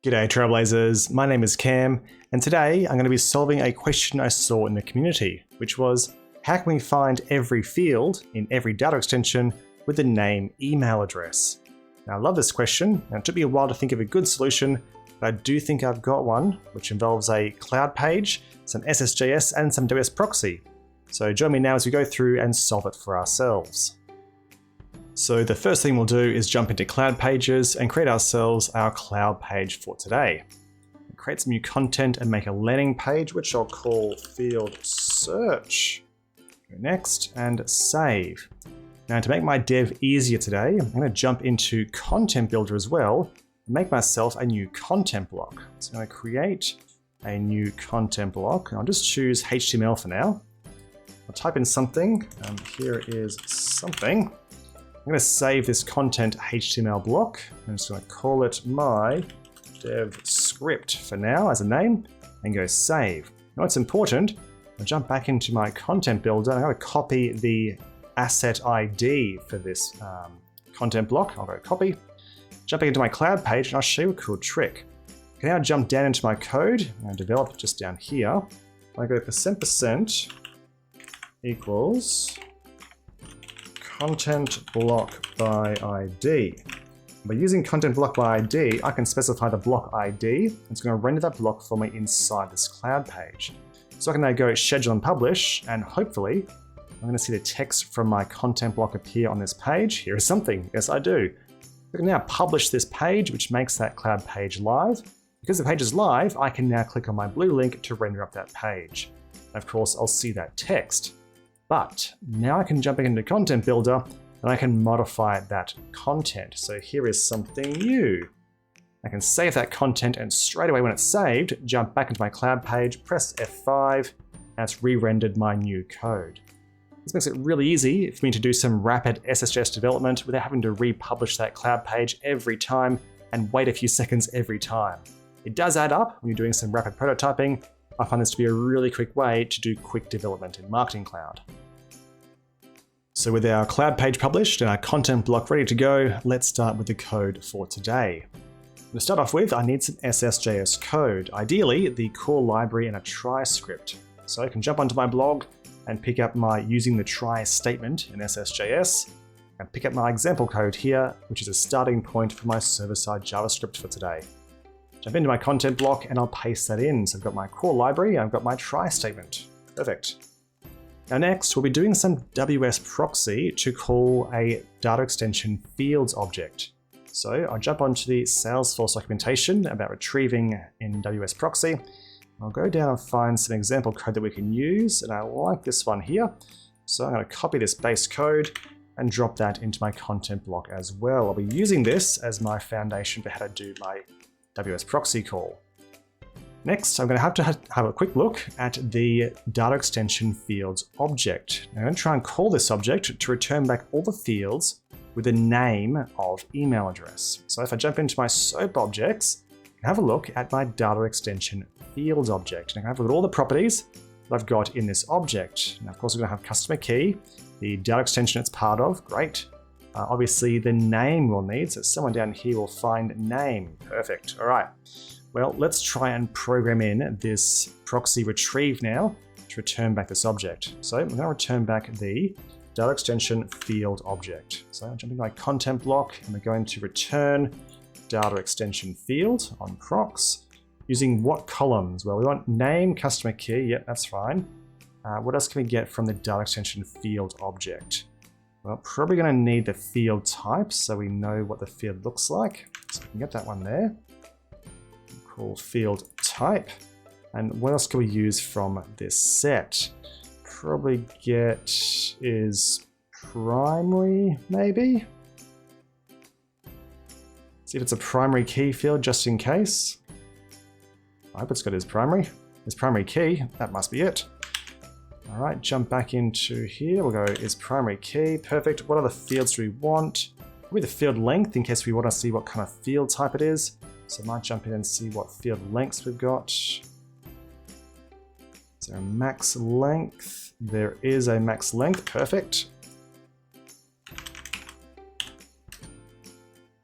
G'day Trailblazers, my name is Cam, and today I'm going to be solving a question I saw in the community, which was, how can we find every field in every data extension with the name email address? Now I love this question, and it took me a while to think of a good solution, but I do think I've got one, which involves a CloudPage, some SSJS, and some WSProxy. So join me now as we go through and solve it for ourselves. So the first thing we'll do is jump into CloudPages and create ourselves our cloud page for today. Create some new content and make a landing page, which I'll call Field Search. Go next and save. Now to make my dev easier today, I'm going to jump into Content Builder as well and make myself a new content block. So I'm going to create a new content block. I'll just choose HTML for now. I'll type in something. Here is something. I'm going to save this content HTML block. I'm just going to call it my dev script for now as a name and go save. Now it's important, I'll jump back into my content builder and I'm going to copy the asset ID for this content block. I'll go copy, jumping into my cloud page, and I'll show you a cool trick. I can now jump down into my code and develop it just down here. I go %% equals content block by ID. By using content block by ID, I can specify the block ID. It's going to render that block for me inside this cloud page. So I can now go schedule and publish, and hopefully I'm going to see the text from my content block appear on this page. Here is something. Yes, I do. I can now publish this page, which makes that cloud page live. Because the page is live, I can now click on my blue link to render up that page. And of course, I'll see that text. But now I can jump into Content Builder and I can modify that content. So here is something new. I can save that content and straight away when it's saved, jump back into my cloud page, press F5, and it's re-rendered my new code. This makes it really easy for me to do some rapid SSJS development without having to republish that cloud page every time and wait a few seconds every time. It does add up when you're doing some rapid prototyping. I find this to be a really quick way to do quick development in Marketing Cloud. So with our cloud page published and our content block ready to go, let's start with the code for today. To start off with, I need some SSJS code, ideally the core library and a try script. So I can jump onto my blog and pick up my using the try statement in SSJS and pick up my example code here, which is a starting point for my server-side JavaScript for today. Jump into my content block and I'll paste that in. So I've got my core library, I've got my try statement. Perfect. Now next, we'll be doing some WSProxy to call a DataExtensionField object. So I'll jump onto the Salesforce Documentation about retrieving in WSProxy. I'll go down and find some example code that we can use, and I like this one here. So I'm going to copy this base code and drop that into my content block as well. I'll be using this as my foundation for how to do my WSProxy call. Next, I'm going to have a quick look at the DataExtensionField object. I'm going to try and call this object to return back all the fields with the name of email address. So if I jump into my SOAP objects, I can have a look at my DataExtensionField object. And I can have a look at all the properties that I've got in this object. Now, of course, we're going to have customer key, the data extension it's part of, great. Obviously, the name we'll need, so someone down here will find name. Perfect. All right. Well, let's try and program in this proxy retrieve now to return back this object. So I'm going to return back the DataExtensionField object. So I'm jumping my content block and we're going to return DataExtensionField on prox. Using what columns? Well, we want name, customer key. Yep, that's fine. What else can we get from the DataExtensionField object? Well, probably going to need the field type so we know what the field looks like. So we can get that one there. Call field type. And what else can we use from this set? Probably get is primary, maybe? See if it's a primary key field just in case. I hope it's got his primary key. That must be it. All right, jump back into here. We'll go is primary key. Perfect. What other fields do we want? Probably the field length in case we want to see what kind of field type it is. So I might jump in and see what field lengths we've got. Is there a max length? There is a max length. Perfect.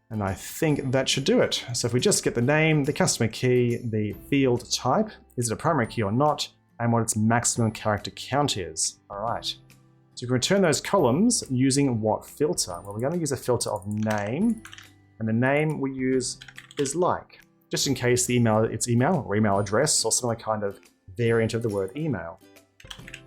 And I think that should do it. So if we just get the name, the customer key, the field type, is it a primary key or not, and what its maximum character count is. All right. So we can return those columns using what filter? Well, we're going to use a filter of name, and the name we use is like, just in case the email, it's email or email address or some kind of variant of the word email.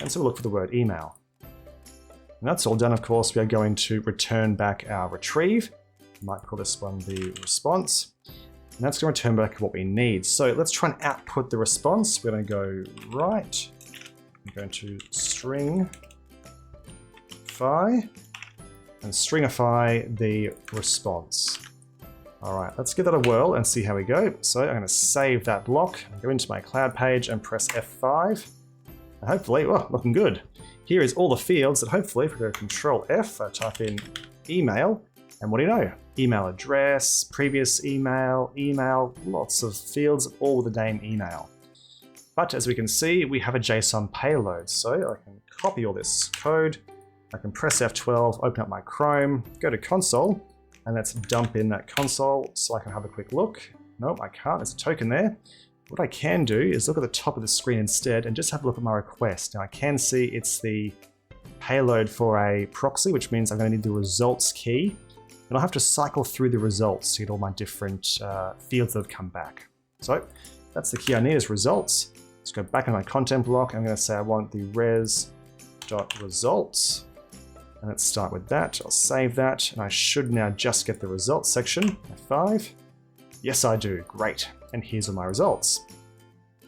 And so we'll look for the word email. And that's all done, of course, we are going to return back our retrieve. I might call this one the response. And that's going to return back what we need. So let's try and output the response. We're going to go right. I'm going to stringify and stringify the response. All right, let's give that a whirl and see how we go. So I'm going to save that block, go into my CloudPage and press F5. And hopefully, well, looking good. Here is all the fields that hopefully, if we go Control F, I type in email, and what do you know? Email address, previous email, lots of fields, all with the name email. But as we can see, we have a JSON payload. So I can copy all this code. I can press F12, open up my Chrome, go to console, and let's dump in that console so I can have a quick look. Nope, I can't, there's a token there. What I can do is look at the top of the screen instead and just have a look at my request. Now I can see it's the payload for a proxy, which means I'm going to need the results key. And I'll have to cycle through the results to get all my different fields that have come back. So that's the key I need is results. Let's go back in my content block. I'm going to say I want the res.results. And let's start with that. I'll save that. And I should now just get the results section. F5. Yes, I do. Great. And here's all my results.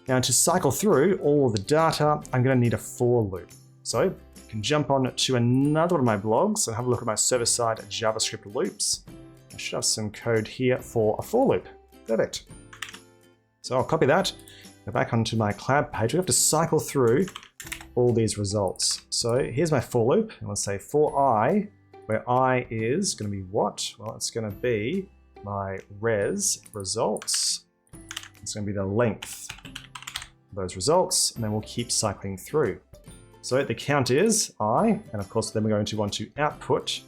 Now to cycle through all of the data, I'm going to need a for loop. So I can jump on to another one of my blogs and have a look at my server-side JavaScript loops. I should have some code here for a for loop. Perfect. So I'll copy that, go back onto my CloudPage. We have to cycle through all these results. So here's my for loop, and let's say for I, where I is going to be what? Well, it's going to be my res results. It's going to be the length of those results, and then we'll keep cycling through. So the count is I, and of course then we're going to want to output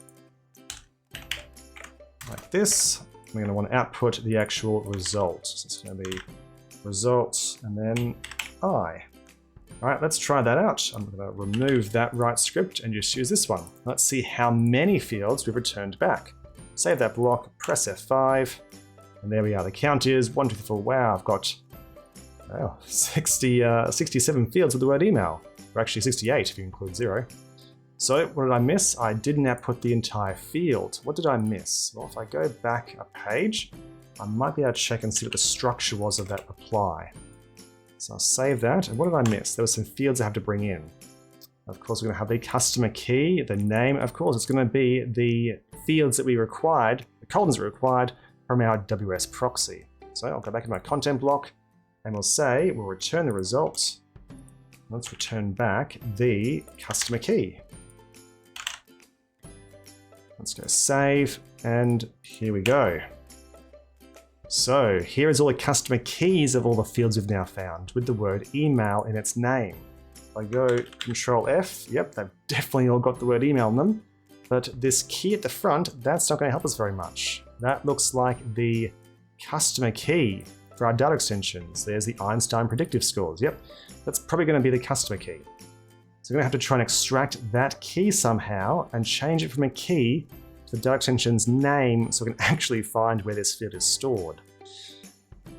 like this. We're going to want to output the actual result. So it's going to be results and then I. All right, let's try that out. I'm going to remove that write script and just use this one. Let's see how many fields we've returned back. Save that block, press F5, and there we are. The count is 1, 2, 3, 4. Wow, I've got 67 fields with the word email. Or actually 68 if you include 0. So what did I miss? I didn't output the entire field. What did I miss? Well, if I go back a page, I might be able to check and see what the structure was of that reply. So I'll save that. And what did I miss? There were some fields I have to bring in. Of course, we're going to have the customer key, the name. Of course, it's going to be the fields that we required, the columns we required from our WSProxy. So I'll go back to my content block and we'll say we'll return the results. Let's return back the customer key. Let's go save, and here we go. So here is all the customer keys of all the fields we've now found with the word email in its name. If I go Control F, yep, they've definitely all got the word email in them. But this key at the front, that's not going to help us very much. That looks like the customer key for our data extensions. There's the Einstein predictive scores. Yep, that's probably going to be the customer key. So we're going to have to try and extract that key somehow and change it from a key to the data extension's name so we can actually find where this field is stored.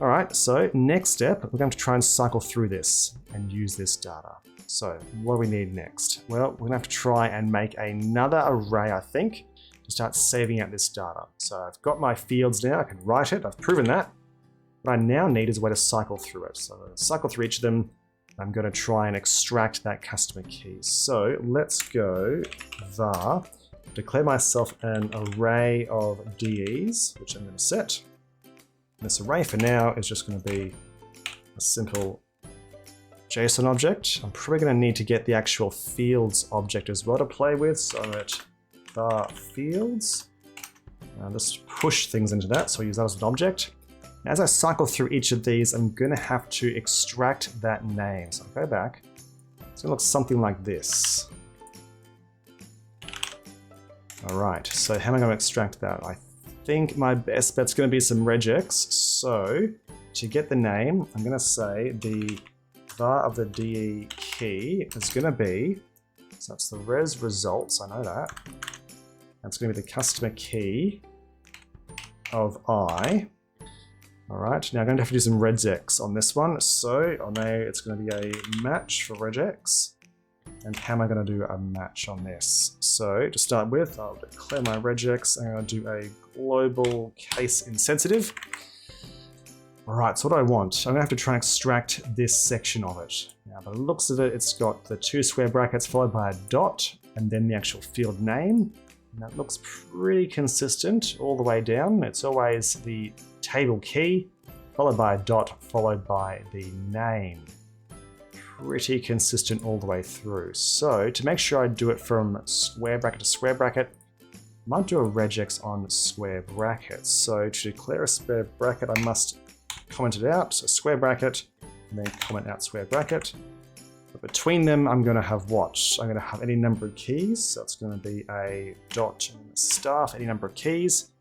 All right, so next step, we're going to try and cycle through this and use this data. So what do we need next? Well, we're going to have to try and make another array, I think, to start saving out this data. So I've got my fields now, I can write it, I've proven that. What I now need is a way to cycle through it. So I'm going to cycle through each of them. I'm going to try and extract that customer key. So let's go var, declare myself an array of DEs, which I'm going to set. This array for now is just going to be a simple JSON object. I'm probably going to need to get the actual fields object as well to play with. So I'm at var fields. I'll just push things into that. So I'll use that as an object. As I cycle through each of these, I'm going to have to extract that name. So I'll go back. It's going to look something like this. All right, so how am I going to extract that? I think my best bet's going to be some regex. So to get the name, I'm going to say the var of the DE key is going to be, so that's the res results, I know that. That's going to be the customer key of I. All right, now I'm going to have to do some regex on this one. So I know it's going to be a match for regex. And how am I going to do a match on this? So to start with, I'll declare my regex. I'm going to do a global case insensitive. All right, so what do I want? I'm going to have to try and extract this section of it. Now, by the looks of it, it's got the 2 square brackets followed by a dot, and then the actual field name. And that looks pretty consistent all the way down. It's always the table key, followed by a dot, followed by the name. Pretty consistent all the way through. So to make sure I do it from square bracket to square bracket, I might do a regex on square brackets. So to declare a square bracket, I must comment it out, so square bracket, and then comment out square bracket. But between them, I'm going to have what? I'm going to have any number of keys. So it's going to be a dot and a star for any number of keys.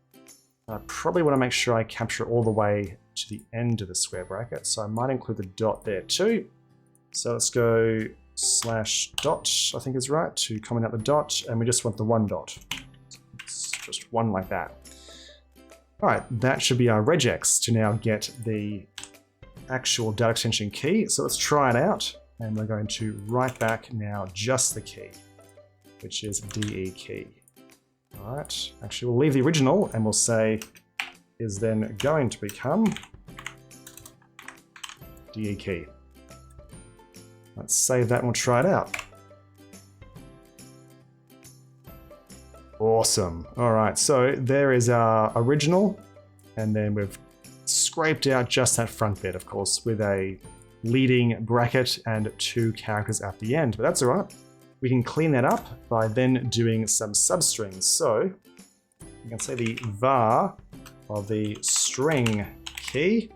I probably want to make sure I capture all the way to the end of the square bracket. So I might include the dot there too. So let's go /dot, I think is right, to comment out the dot, and we just want the 1 dot. It's just one like that. All right, that should be our regex to now get the actual data extension key. So let's try it out, and we're going to write back now just the key, which is DE key. All right, actually we'll leave the original and we'll say is then going to become DE key. Let's save that and we'll try it out. Awesome. All right, so there is our original, and then we've scraped out just that front bit, of course, with a leading bracket and 2 characters at the end, but that's all right. We can clean that up by then doing some substrings. So you can say the var of the string key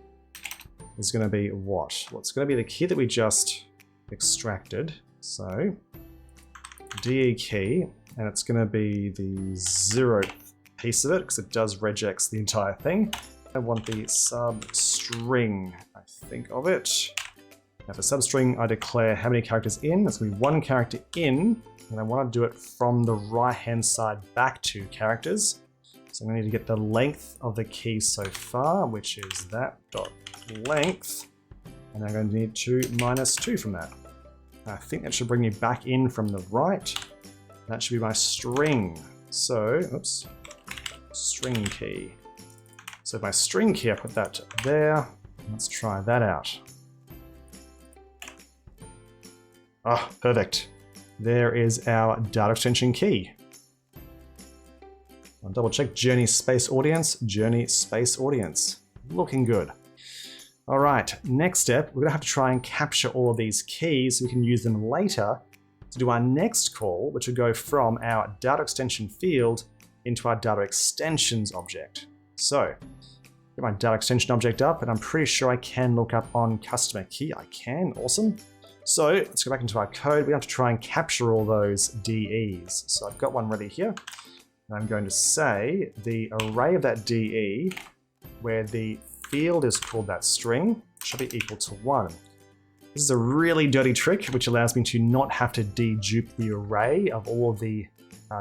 is going to be what? Well, it's going to be the key that we just extracted. So DE key, and it's going to be the 0th piece of it because it does regex the entire thing. I want the substring, I think of it. Now for substring, I declare how many characters in. That's going to be 1 character in, and I want to do it from the right-hand side back 2 characters. So I'm going to need to get the length of the key so far, which is that dot length, and I'm going to need to minus 2 from that. I think that should bring me back in from the right. That should be my string. So, oops, string key. So my string key, I put that there. Let's try that out. Ah, perfect. There is our data extension key. I'll double check journey space audience, journey space audience. Looking good. All right, next step, we're gonna have to try and capture all of these keys so we can use them later to do our next call, which will go from our data extension field into our data extensions object. So, get my data extension object up, and I'm pretty sure I can look up on customer key. I can, awesome. So let's go back into our code. We have to try and capture all those DEs. So I've got one ready here. And I'm going to say the array of that DE, where the field is called that string, should be equal to 1. This is a really dirty trick, which allows me to not have to dedupe the array of all of the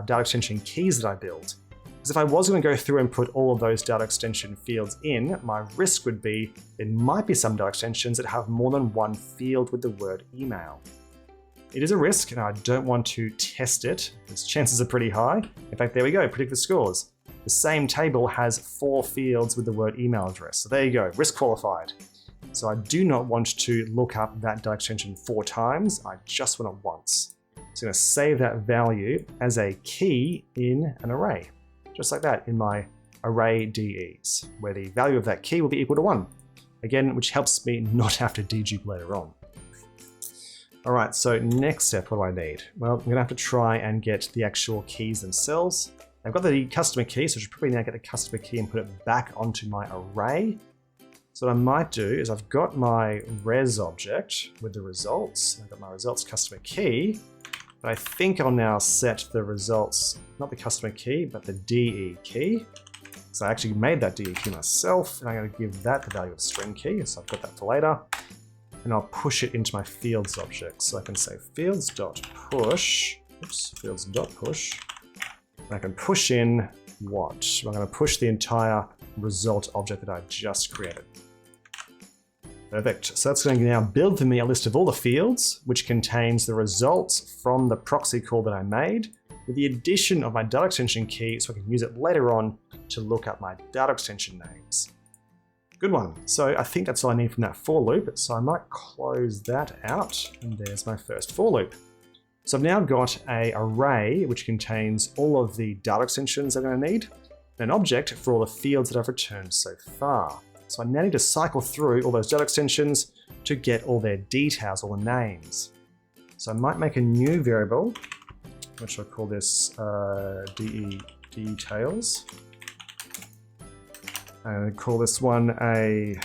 data extension keys that I build. Because if I was going to go through and put all of those data extension fields in, my risk would be there might be some data extensions that have more than 1 field with the word email. It is a risk, and I don't want to test it, because chances are pretty high. In fact, there we go, predict the scores. The same table has 4 fields with the word email address. So there you go, risk qualified. So I do not want to look up that data extension 4 times, I just want it once. So I'm going to save that value as a key in an array. Just like that in my array DEs, where the value of that key will be equal to 1. Again, which helps me not have to dedupe later on. All right, so next step, what do I need? Well, I'm gonna have to try and get the actual keys themselves. I've got the customer key, so I should probably now get the customer key and put it back onto my array. So what I might do is I've got my res object with the results. I've got my results customer key, but I think I'll now set the results, not the customer key, but the DE key. So I actually made that DE key myself, and I'm going to give that the value of string key, so I've got that for later. And I'll push it into my fields object. So I can say fields.push, fields.push, and I can push in what? I'm going to push the entire result object that I just created. Perfect. So that's going to now build for me a list of all the fields, which contains the results from the proxy call that I made, with the addition of my data extension key so I can use it later on to look up my data extension names. Good one. So I think that's all I need from that for loop. So I might close that out, and there's my first for loop. So I've now got an array which contains all of the data extensions I'm going to need, and an object for all the fields that I've returned so far. So I now need to cycle through all those data extensions to get all their details, all the names. So I might make a new variable, which I'll call this DE details. And call this one another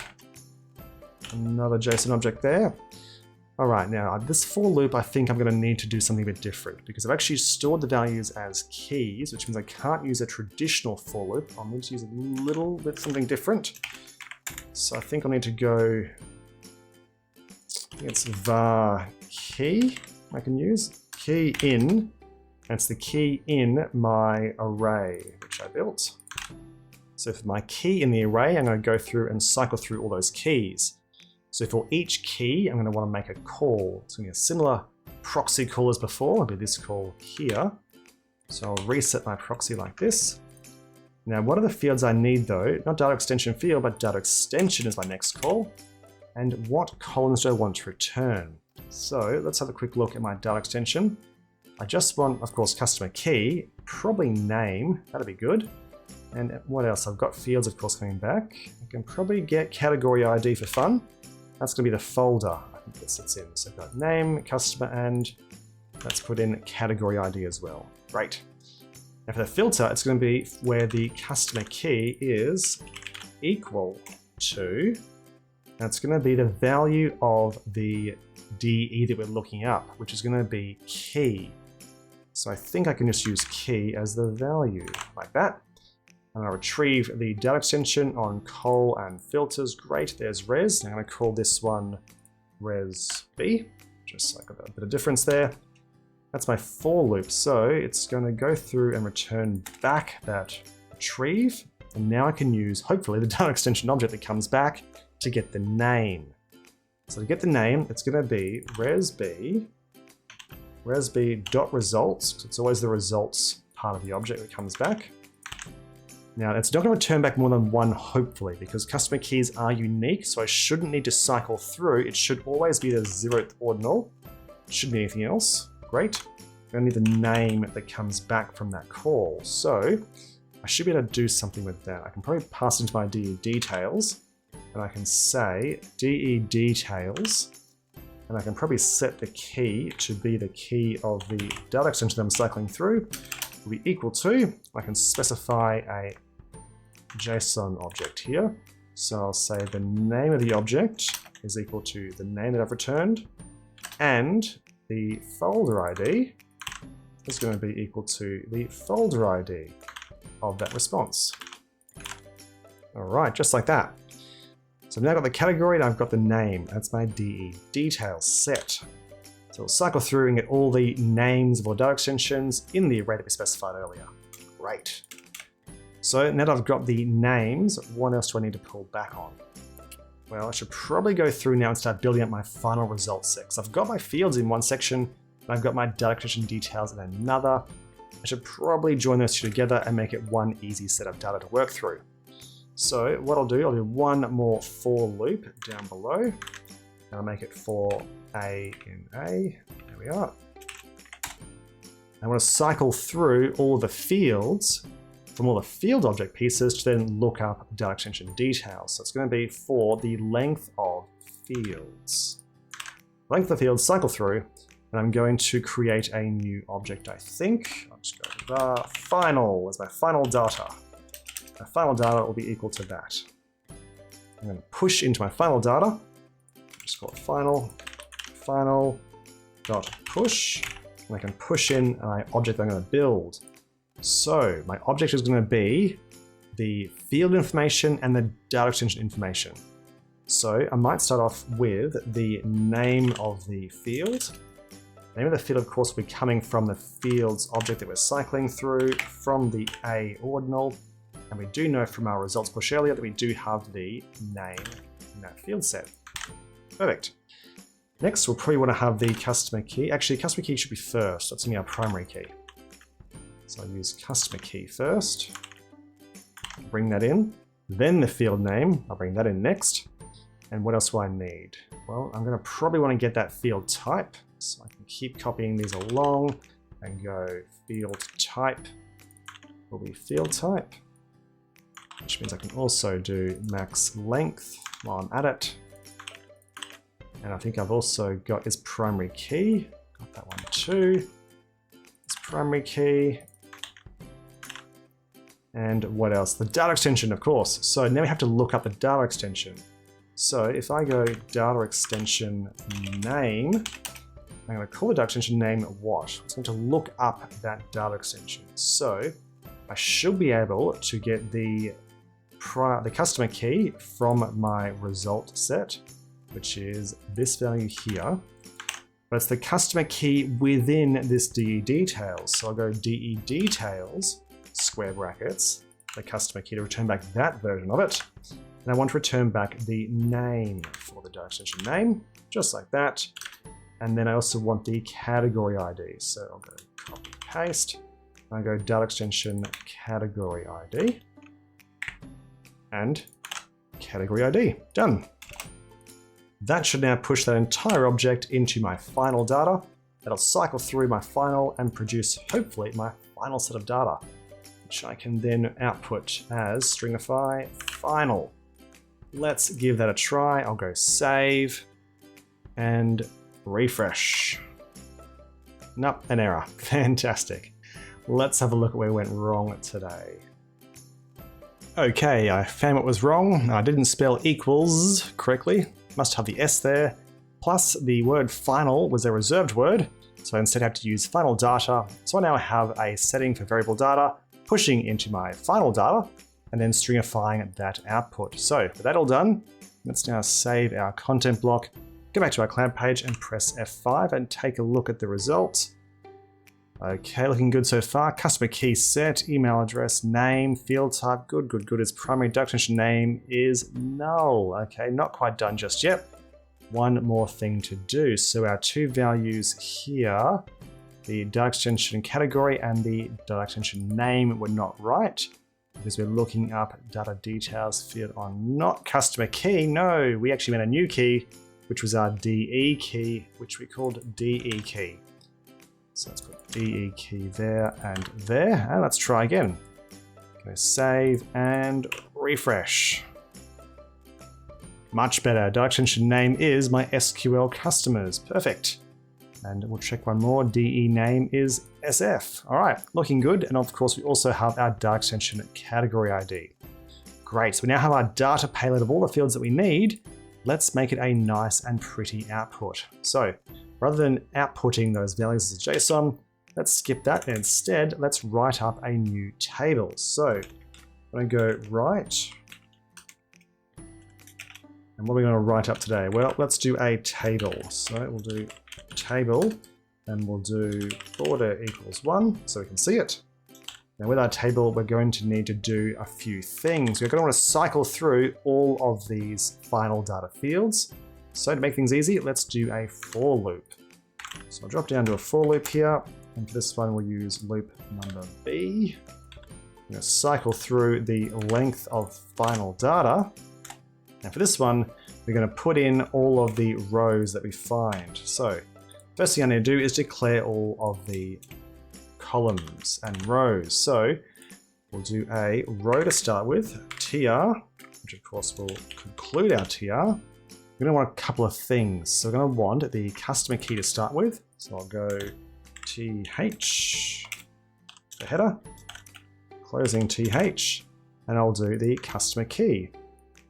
JSON object there. All right, now this for loop, I think I'm going to need to do something a bit different because I've actually stored the values as keys, which means I can't use a traditional for loop. I'll need to use a little bit something different. So I think I'll need to go, it's var key I can use, key in, and it's the key in my array, which I built. So for my key in the array, I'm going to go through and cycle through all those keys. So for each key, I'm going to want to make a call. It's going to be a similar proxy call as before. It'll be this call here. So I'll reset my proxy like this. Now, what are the fields I need though? Not data extension field, but data extension is my next call. And what columns do I want to return? So let's have a quick look at my data extension. I just want, of course, customer key, probably name, that'd be good. And what else? I've got fields, of course, coming back. I can probably get category ID for fun. That's going to be the folder I think that sits in. So I've got name, customer, and let's put in category ID as well. Great. Now for the filter, it's going to be where the customer key is equal to, and it's going to be the value of the DE that we're looking up, which is going to be key. So I think I can just use key as the value, like that. I'm going to retrieve the data extension on call and filters. Great, there's res. I'm going to call this one res_b, just so I got a bit of difference there. That's my for loop. So it's going to go through and return back that retrieve. And now I can use, hopefully, the data extension object that comes back to get the name. So to get the name, it's going to be res_b.results, because it's always the results part of the object that comes back. Now, it's not going to return back more than one, hopefully, because customer keys are unique, so I shouldn't need to cycle through. It should always be the 0th ordinal. It shouldn't be anything else. Great. I'm going to need the name that comes back from that call. So I should be able to do something with that. I can probably pass into my DE details, and I can say DE details, and I can probably set the key to be the key of the data extension that I'm cycling through. Will be equal to, I can specify a JSON object here. So I'll say the name of the object is equal to the name that I've returned, and the folder ID is going to be equal to the folder ID of that response. All right, just like that. So I've now got the category and I've got the name. That's my DE details set. So we'll cycle through and get all the names of our data extensions in the array that we specified earlier. Great. So now that I've got the names, what else do I need to pull back on? Well, I should probably go through now and start building up my final results set. So I've got my fields in one section, and I've got my data extension details in another. I should probably join those two together and make it one easy set of data to work through. So what I'll do one more for loop down below, and I'll make it for A in A. There we are. I want to cycle through all the fields from all the field object pieces to then look up data extension details. So it's going to be for the length of fields. Length of fields, cycle through, and I'm going to create a new object, I think. I'll just go to var final as my final data. My final data will be equal to that. I'm going to push into my final data. Just call it final dot push, and I can push in an object that I'm going to build. So my object is going to be the field information and the data extension information. So I might start off with the name of the field. The name of the field, of course, will be coming from the fields object that we're cycling through from the A ordinal. And we do know from our results push earlier that we do have the name in that field set. Perfect. Next, we'll probably want to have the customer key. Actually, customer key should be first. That's going to be our primary key. So I'll use customer key first. Bring that in. Then the field name. I'll bring that in next. And what else do I need? Well, I'm going to probably want to get that field type. So I can keep copying these along and go field type will be field type, which means I can also do max length while I'm at it. And I think I've also got its primary key. Got that one too. Its primary key. And what else? The data extension, of course. So now we have to look up the data extension. So if I go data extension name, I'm going to call the data extension name what? It's going to look up that data extension. So I should be able to get the customer key from my result set, which is this value here. But it's the customer key within this DE details. So I'll go DE details, square brackets, the customer key to return back that version of it. And I want to return back the name for the data extension name, just like that. And then I also want the category ID. So I'll go copy paste. I go data extension category ID and category ID. Done. That should now push that entire object into my final data. That'll cycle through my final and produce, hopefully, my final set of data, which I can then output as stringify final. Let's give that a try. I'll go save and refresh. Nope, an error. Fantastic. Let's have a look at where we went wrong today. Okay, I found what was wrong. I didn't spell equals correctly. Must have the S there. Plus the word final was a reserved word. So I instead have to use final data. So I now have a setting for variable data pushing into my final data and then stringifying that output. So with that all done, let's now save our content block, go back to our cloud page and press F5 and take a look at the results. Okay, looking good so far. Customer key set, email address, name, field type, good. Its primary data extension name is null. Okay, not quite done just yet. One more thing to do. So our two values here, the data extension category and the data extension name were not right because we're looking up data details field on not customer key. No, we actually made a new key, which was our DE key, which we called DE key. So let's put DE key there and there, and let's try again. Go save and refresh. Much better. Data extension name is my SQL customers. Perfect. And we'll check one more. DE name is SF. All right, looking good. And of course, we also have our data extension category ID. Great. So we now have our data payload of all the fields that we need. Let's make it a nice and pretty output. So rather than outputting those values as a JSON, let's skip that and instead let's write up a new table. So I'm going to go write. And what are we going to write up today? Well, let's do a table. So we'll do table and we'll do border equals 1 so we can see it. Now with our table, we're going to need to do a few things. We're going to want to cycle through all of these final data fields. So to make things easy, let's do a for loop. So I'll drop down to a for loop here. And for this one, we'll use loop number B. I'm going to cycle through the length of final data. And for this one, we're going to put in all of the rows that we find. So first thing I need to do is declare all of the columns and rows. So we'll do a row to start with, tr, which of course will conclude our tr. We're going to want a couple of things. So we're going to want the customer key to start with. So I'll go th, the header, closing th, and I'll do the customer key.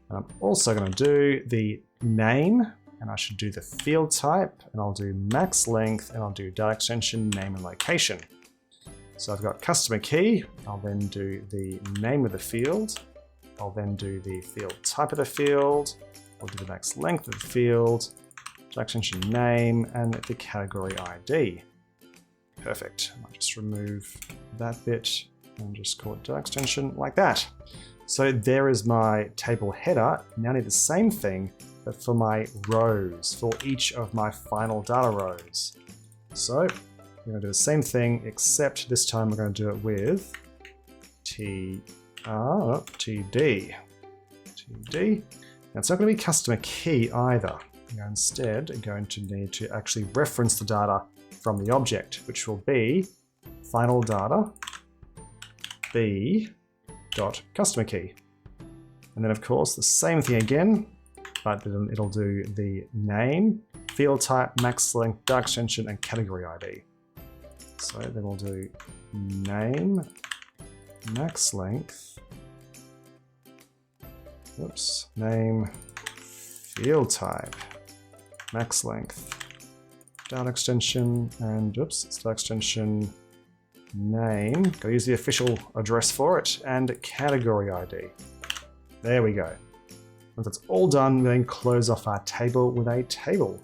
And I'm also going to do the name, and I should do the field type, and I'll do max length, and I'll do data extension name and location. So I've got customer key. I'll then do the name of the field. I'll then do the field type of the field. I'll do the max length of the field, DataExtension name, and the category ID. Perfect. I might just remove that bit and just call it DataExtension like that. So there is my table header. Now I need the same thing, but for my rows, for each of my final data rows. So we're going to do the same thing, except this time we're going to do it with TD. Now it's not going to be customer key either. You're instead going to need to actually reference the data from the object, which will be final data b.customer key. And then of course the same thing again, but then it'll do the name, field type, max length, DataExtension, and category ID. So then we'll do name, max length, name, field type, max length, DataExtension, and it's DataExtension name. Gotta use the official address for it, and category ID. There we go. Once it's all done, we then close off our table with a table.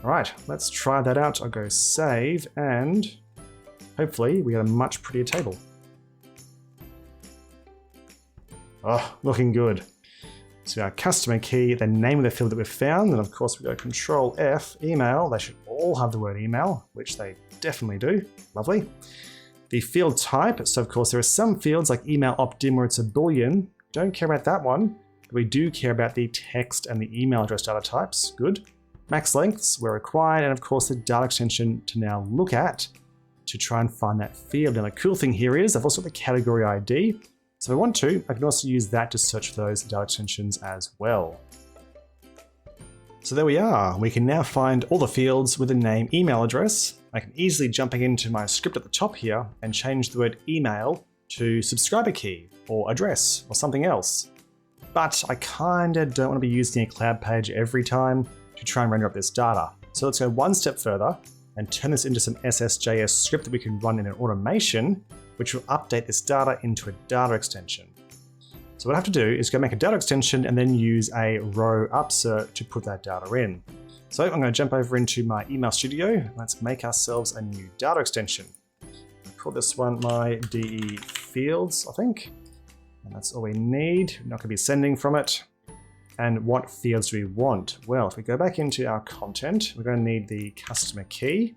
All right, let's try that out. I'll go save, and hopefully we get a much prettier table. Oh, looking good. So our customer key, the name of the field that we've found, and of course we go Control F, email. They should all have the word email, which they definitely do. Lovely. The field type, so of course there are some fields like email opt-in where it's a boolean. Don't care about that one, but we do care about the text and the email address data types. Good. Max lengths were required, and of course the data extension to now look at to try and find that field. Now the cool thing here is I've also got the category ID. So if I want to, I can also use that to search for those data extensions as well. So there we are. We can now find all the fields with the name, email address. I can easily jump into my script at the top here and change the word email to subscriber key or address or something else. But I kinda don't want to be using a CloudPage every time to try and render up this data. So let's go one step further and turn this into some SSJS script that we can run in an automation, which will update this data into a data extension. So what I have to do is go make a data extension and then use a row upsert to put that data in. So I'm going to jump over into my email studio. Let's make ourselves a new data extension. I'll call this one my DE fields, I think. And that's all we need. We're not going to be sending from it. And what fields do we want? Well, if we go back into our content, we're going to need the customer key,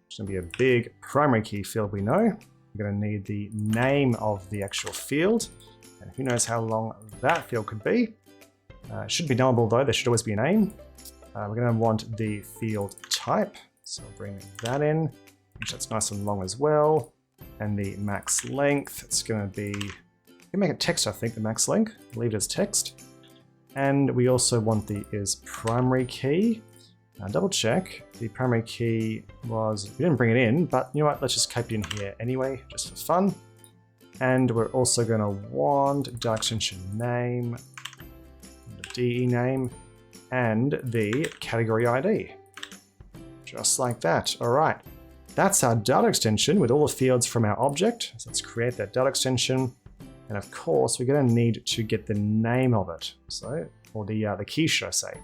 which is going to be a big primary key field we know. We're going to need the name of the actual field, and who knows how long that field could be. It should be nullable though, there should always be a name. We're going to want the field type, so I'll bring that in, which that's nice and long as well. And the max length, it's going to be, you can make it text I think, the max length, leave it as text. And we also want the is primary key. Now double check, the primary key was, we didn't bring it in, but you know what, let's just keep it in here anyway, just for fun. And we're also going to want DataExtension name, the DE name, and the category ID. Just like that. All right, that's our data extension with all the fields from our object. So let's create that data extension. And of course, we're going to need to get the name of it. So, or the key, should I say.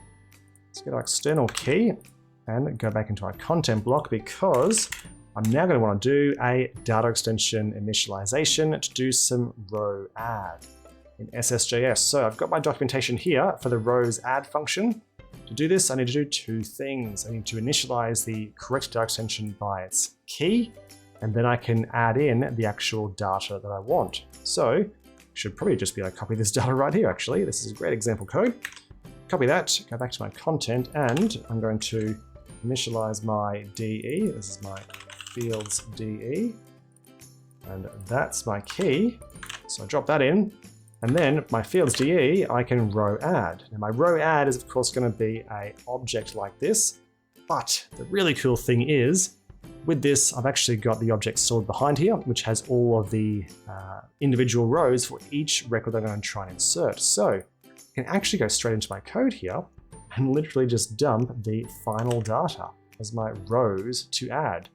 Let's get our external key and go back into our content block, because I'm now going to want to do a data extension initialization to do some row add in SSJS. So I've got my documentation here for the rows add function. To do this, I need to do two things. I need to initialize the correct data extension by its key, and then I can add in the actual data that I want. So I should probably just be able to copy this data right here, actually. This is a great example code. Copy that, go back to my content, and I'm going to initialize my DE. This is my fields DE, and that's my key. So I drop that in, and then my fields DE, I can row add. Now my row add is of course going to be an object like this, but the really cool thing is, with this, I've actually got the object stored behind here, which has all of the individual rows for each record that I'm going to try and insert. So I can actually go straight into my code here and literally just dump the final data as my rows to add.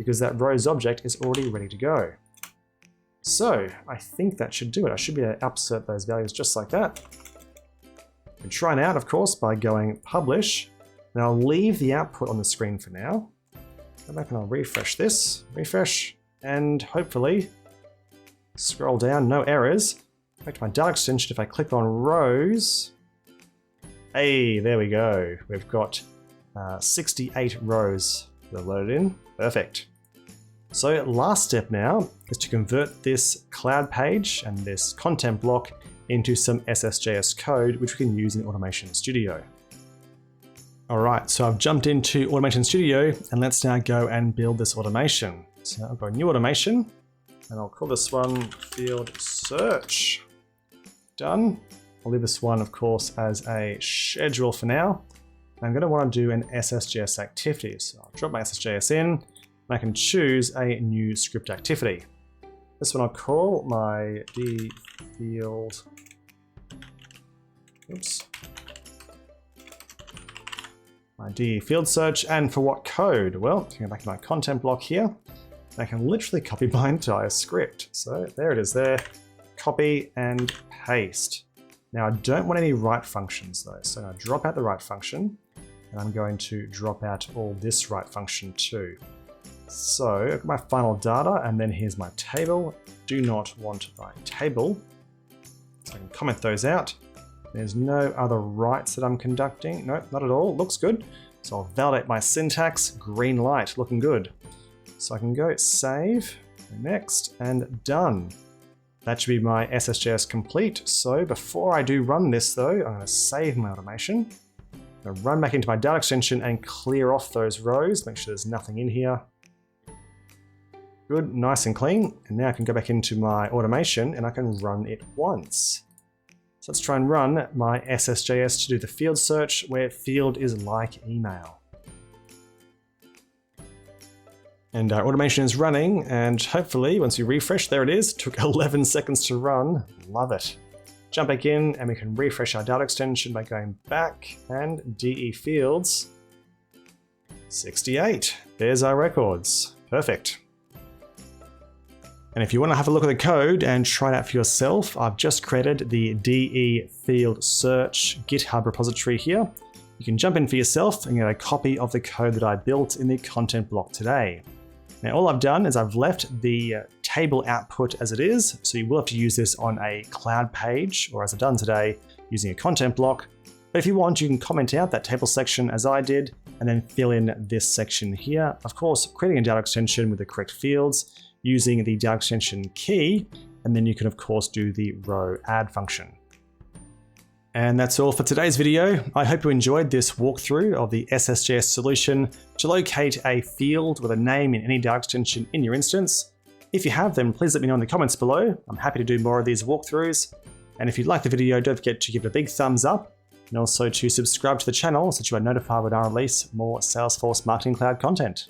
because that rows object is already ready to go. So I think that should do it. I should be able to insert those values just like that. And try it out, of course, by going publish. And I'll leave the output on the screen for now. Go back and I'll refresh this, refresh, and hopefully scroll down, no errors. Back to my data extension, if I click on rows, hey, there we go. We've got 68 rows that are loaded in. Perfect. So last step now is to convert this CloudPage and this content block into some SSJS code, which we can use in Automation Studio. All right, so I've jumped into Automation Studio and let's now go and build this automation. So I'll go new automation and I'll call this one field search. Done. I'll leave this one, of course, as a schedule for now. I'm going to want to do an SSJS activity. So I'll drop my SSJS in and I can choose a new script activity. This one I'll call my dfield. Oops. My field search, and for what code? Well, I can go back to my content block here. And I can literally copy my entire script. So there it is there. Copy and paste. Now I don't want any write functions though. So I'm going to drop out the write function and I'm going to drop out all this write function too. So I've got my final data and then here's my table. Do not want my table. So I can comment those out. There's no other writes that I'm conducting. Nope, not at all. Looks good. So I'll validate my syntax. Green light, looking good. So I can go save, next, and done. That should be my SSJS complete. So before I do run this though, I'm going to save my automation. I'm going to run back into my data extension and clear off those rows. Make sure there's nothing in here. Good, nice and clean. And now I can go back into my automation and I can run it once. So let's try and run my SSJS to do the field search where field is like email. And our automation is running and hopefully once we refresh, there it is, took 11 seconds to run. Love it. Jump back in and we can refresh our data extension by going back and DE fields 68. There's our records. Perfect. And if you want to have a look at the code and try it out for yourself, I've just created the DE field search GitHub repository here. You can jump in for yourself and get a copy of the code that I built in the content block today. Now all I've done is I've left the table output as it is, so you will have to use this on a CloudPage, or as I've done today, using a content block. But if you want, you can comment out that table section as I did, and then fill in this section here. Of course, creating a data extension with the correct fields, using the data extension key, and then you can of course do the row add function. And that's all for today's video. I hope you enjoyed this walkthrough of the SSJS solution to locate a field with a name in any data extension in your instance. If you have, then please let me know in the comments below. I'm happy to do more of these walkthroughs. And if you like the video, don't forget to give it a big thumbs up and also to subscribe to the channel so that you are notified when I release more Salesforce Marketing Cloud content.